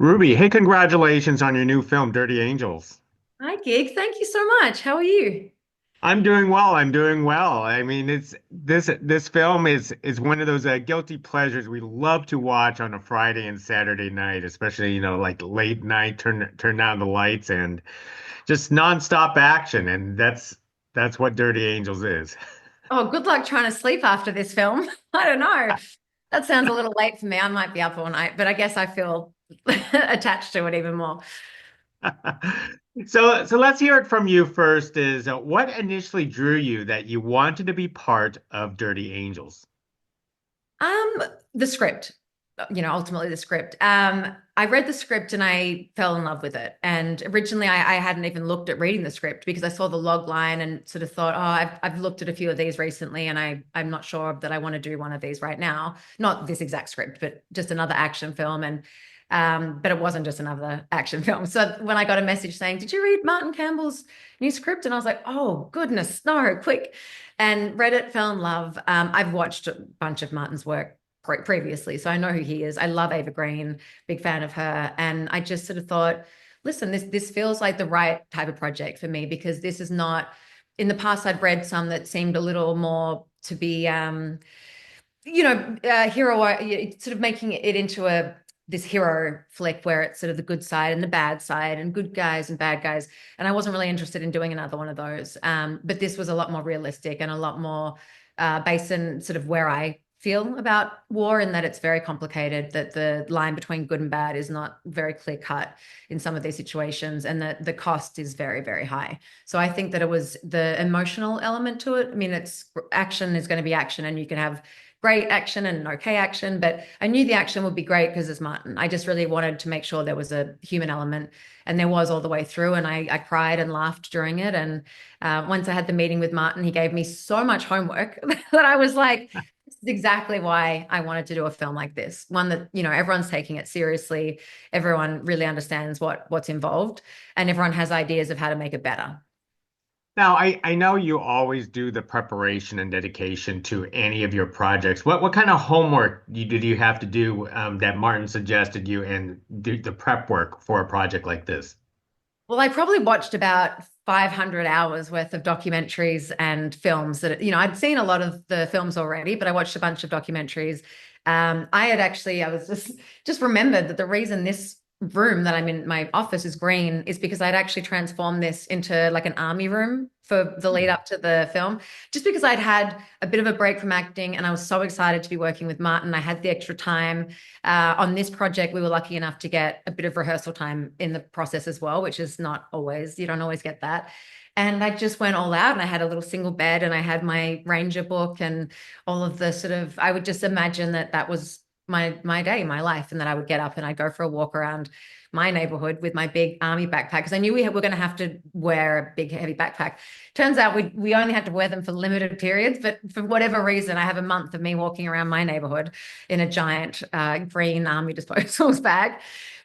Ruby, hey, congratulations on your new film, Dirty Angels. Hi, Gig. Thank you so much. How are you? I'm doing well. I'm doing well. I mean, it's this film is one of those guilty pleasures we love to watch on a Friday and Saturday night, especially, like late night, turn down the lights and just nonstop action. And that's what Dirty Angels is. Oh, good luck trying to sleep after this film. I don't know. That sounds a little late for me. I might be up all night, but I guess I feel attached to it even more. So let's hear it from you first. Is what initially drew you that you wanted to be part of Dirty Angels? Um, the script, ultimately the script. I read the script and I fell in love with it. And originally, I hadn't even looked at reading the script because I saw the log line and sort of thought, oh, I've looked at a few of these recently, and I'm not sure that I want to do one of these right now. Not this exact script, but just another action film. And but it wasn't just another action film. So when I got a message saying, "Did you read Martin Campbell's new script?" and I was like, "Oh goodness, no, quick!" And read it, fell in love. I've watched a bunch of Martin's work previously, so I know who he is. I love Eva Green, big fan of her, and I just sort of thought, listen, this feels like the right type of project for me because this is not. In the past, I'd read some that seemed a little more to be, hero, sort of making it into a this hero flick where it's sort of the good side and the bad side and good guys and bad guys. And I wasn't really interested in doing another one of those. But this was a lot more realistic and a lot more based in sort of where I feel about war, and that it's very complicated, that the line between good and bad is not very clear cut in some of these situations, and that the cost is very, very high. So I think that it was the emotional element to it. I mean, it's action is going to be action, and you can have great action and okay action, but I knew the action would be great because it's Martin. I just really wanted to make sure there was a human element, and there was all the way through. And I cried and laughed during it. And once I had the meeting with Martin, he gave me so much homework that I was like, this is exactly why I wanted to do a film like this. One that, everyone's taking it seriously. Everyone really understands what's involved, and everyone has ideas of how to make it better. Now, I know you always do the preparation and dedication to any of your projects. What kind of homework did you have to do that Martin suggested you and do the prep work for a project like this? Well, I probably watched about 500 hours worth of documentaries and films that, I'd seen a lot of the films already, but I watched a bunch of documentaries. I was just remembered that the reason this room that I'm in, my office, is green is because I'd actually transformed this into like an army room for the lead up to the film, just because I'd had a bit of a break from acting and I was so excited to be working with Martin. I had the extra time. On this project, we were lucky enough to get a bit of rehearsal time in the process as well, which is not always, you don't always get that. And I just went all out, and I had a little single bed, and I had my Ranger book and all of the sort of, I would just imagine that that was my day, my life, and that I would get up and I'd go for a walk around my neighborhood with my big army backpack because I knew we were going to have to wear a big heavy backpack. Turns out we only had to wear them for limited periods, but for whatever reason, I have a month of me walking around my neighborhood in a giant green army disposals bag.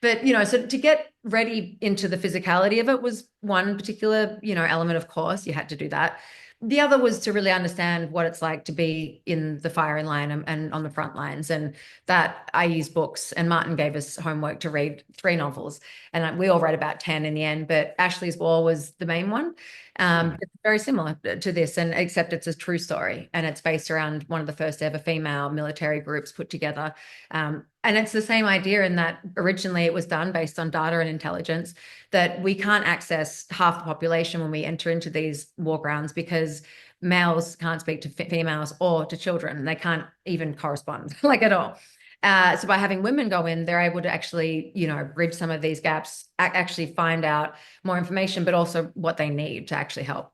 But so to get ready into the physicality of it was one particular element. Of course, you had to do that. The other was to really understand what it's like to be in the firing line and on the front lines. And that I used books, and Martin gave us homework to read 3 novels. And we all read about 10 in the end, but Ashley's War was the main one. It's very similar to this, and except it's a true story, and it's based around one of the first ever female military groups put together. And it's the same idea in that originally it was done based on data and intelligence, that we can't access half the population when we enter into these war grounds because males can't speak to females or to children. They can't even correspond like at all. So by having women go in, they're able to actually, bridge some of these gaps, actually find out more information, but also what they need to actually help.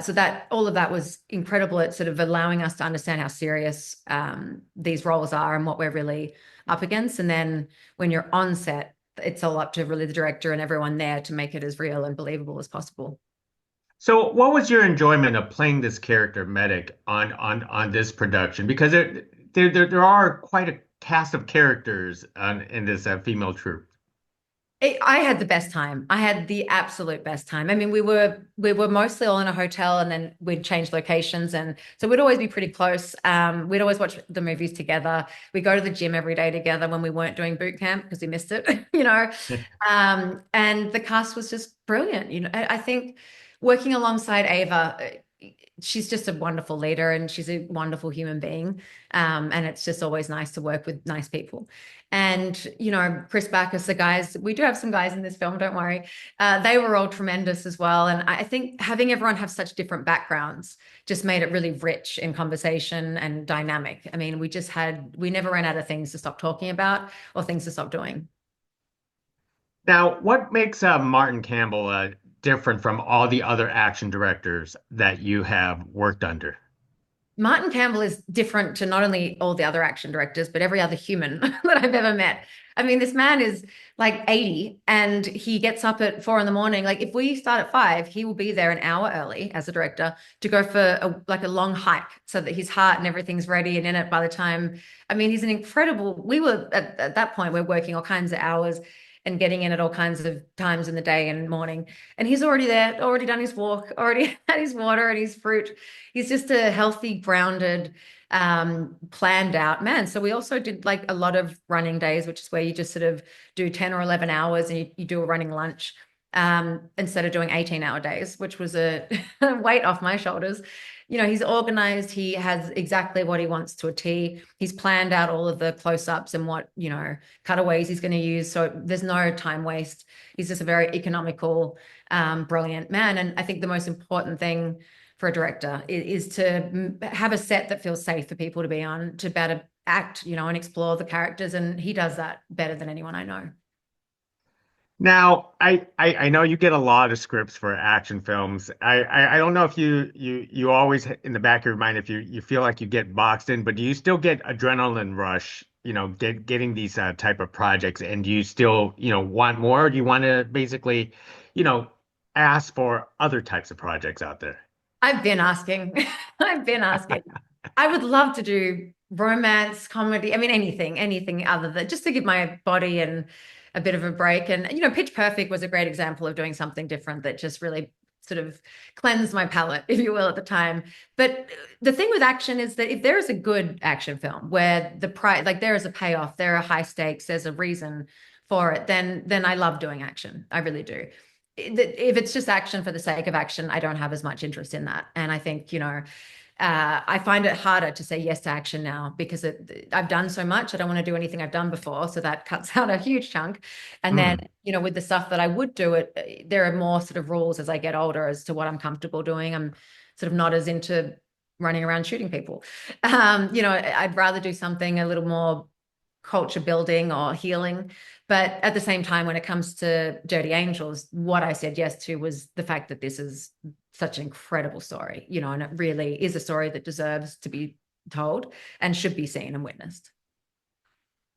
So that all of that was incredible at sort of allowing us to understand how serious these roles are and what we're really up against. And then when you're on set, it's all up to really the director and everyone there to make it as real and believable as possible. So, what was your enjoyment of playing this character, Medic, on this production? Because there are quite a cast of characters in this female troupe. I had the best time. I had the absolute best time. I mean, we were mostly all in a hotel, and then we'd change locations, and so we'd always be pretty close. We'd always watch the movies together. We go to the gym every day together when we weren't doing boot camp because we missed it, you know. And the cast was just brilliant. I think working alongside Ava, she's just a wonderful leader and she's a wonderful human being. And it's just always nice to work with nice people. And, Chris Backus, the guys, we do have some guys in this film, don't worry. They were all tremendous as well. And I think having everyone have such different backgrounds just made it really rich in conversation and dynamic. I mean, we never ran out of things to stop talking about or things to stop doing. Now, what makes Martin Campbell different from all the other action directors that you have worked under? Martin Campbell is different to not only all the other action directors, but every other human that I've ever met. I mean, this man is like 80 and he gets up at 4 in the morning. Like if we start at 5, he will be there an hour early as a director to go for a long hike so that his heart and everything's ready and in it by the time. I mean, he's an incredible, we were at that point, we're working all kinds of hours and getting in at all kinds of times in the day and morning. And he's already there, already done his walk, already had his water and his fruit. He's just a healthy, grounded, planned out man. So we also did like a lot of running days, which is where you just sort of do 10 or 11 hours and you do a running lunch, instead of doing 18-hour days, which was a weight off my shoulders. He's organized. He has exactly what he wants to a T. He's planned out all of the close-ups and what, cutaways he's going to use. So there's no time waste. He's just a very economical, brilliant man. And I think the most important thing for a director is to have a set that feels safe for people to be on, to better act, and explore the characters. And he does that better than anyone I know. Now, I know you get a lot of scripts for action films. I don't know if you always in the back of your mind if you feel like you get boxed in, but do you still get adrenaline rush, getting these type of projects, and do you still, want more? Or do you want to basically, you know, ask for other types of projects out there? I've been asking. I've been asking. I would love to do romance, comedy. I mean, anything other than just to give my body and a bit of a break. And, Pitch Perfect was a great example of doing something different that just really sort of cleansed my palate, if you will, at the time. But the thing with action is that if there is a good action film where the price, like there is a payoff, there are high stakes, there's a reason for it, then I love doing action. I really do. If it's just action for the sake of action, I don't have as much interest in that. And I think, I find it harder to say yes to action now because I've done so much. I don't want to do anything I've done before. So that cuts out a huge chunk. And then, Hmm. with the stuff that I would do there are more sort of rules as I get older as to what I'm comfortable doing. I'm sort of not as into running around shooting people. I'd rather do something a little more culture building or healing. But at the same time, when it comes to Dirty Angels, what I said yes to was the fact that this is such an incredible story, and it really is a story that deserves to be told and should be seen and witnessed.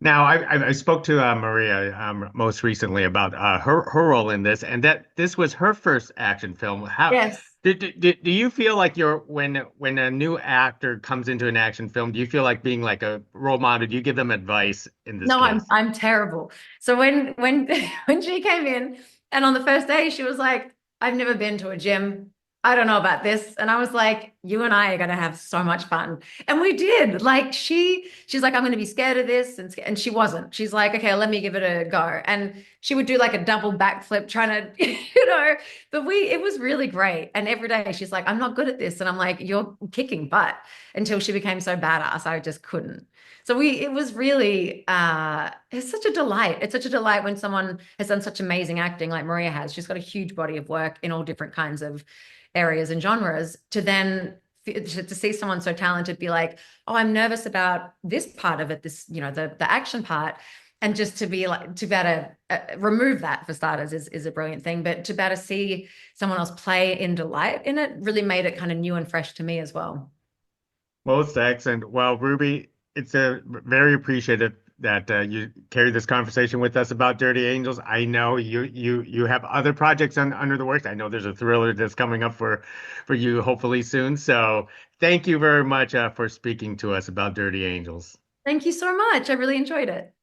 Now, I spoke to Maria most recently about her role in this, and that this was her first action film. How Yes. do you feel like you're when a new actor comes into an action film? Do you feel like being like a role model? Do you give them advice in this No, I'm case? I'm terrible. So when when she came in and on the first day she was like, I've never been to a gym. I don't know about this. And I was like, you and I are gonna have so much fun. And we did. Like she's like, I'm gonna be scared of this. And she wasn't. She's like, okay, let me give it a go. And she would do like a double backflip trying to, but it was really great. And every day she's like, I'm not good at this. And I'm like, you're kicking butt until she became so badass. I just couldn't. So it was really, it's such a delight. It's such a delight when someone has done such amazing acting like Maria has. She's got a huge body of work in all different kinds of areas and genres to then to see someone so talented be like, oh, I'm nervous about this part of it, this, the action part. And just to be like, to better remove that for starters is a brilliant thing. But to better see someone else play in delight in it really made it kind of new and fresh to me as well. Most excellent. Well, Ruby, it's a very appreciative that you carried this conversation with us about Dirty Angels. I know you have other projects under the works. I know there's a thriller that's coming up for you hopefully soon. So thank you very much for speaking to us about Dirty Angels. Thank you so much. I really enjoyed it.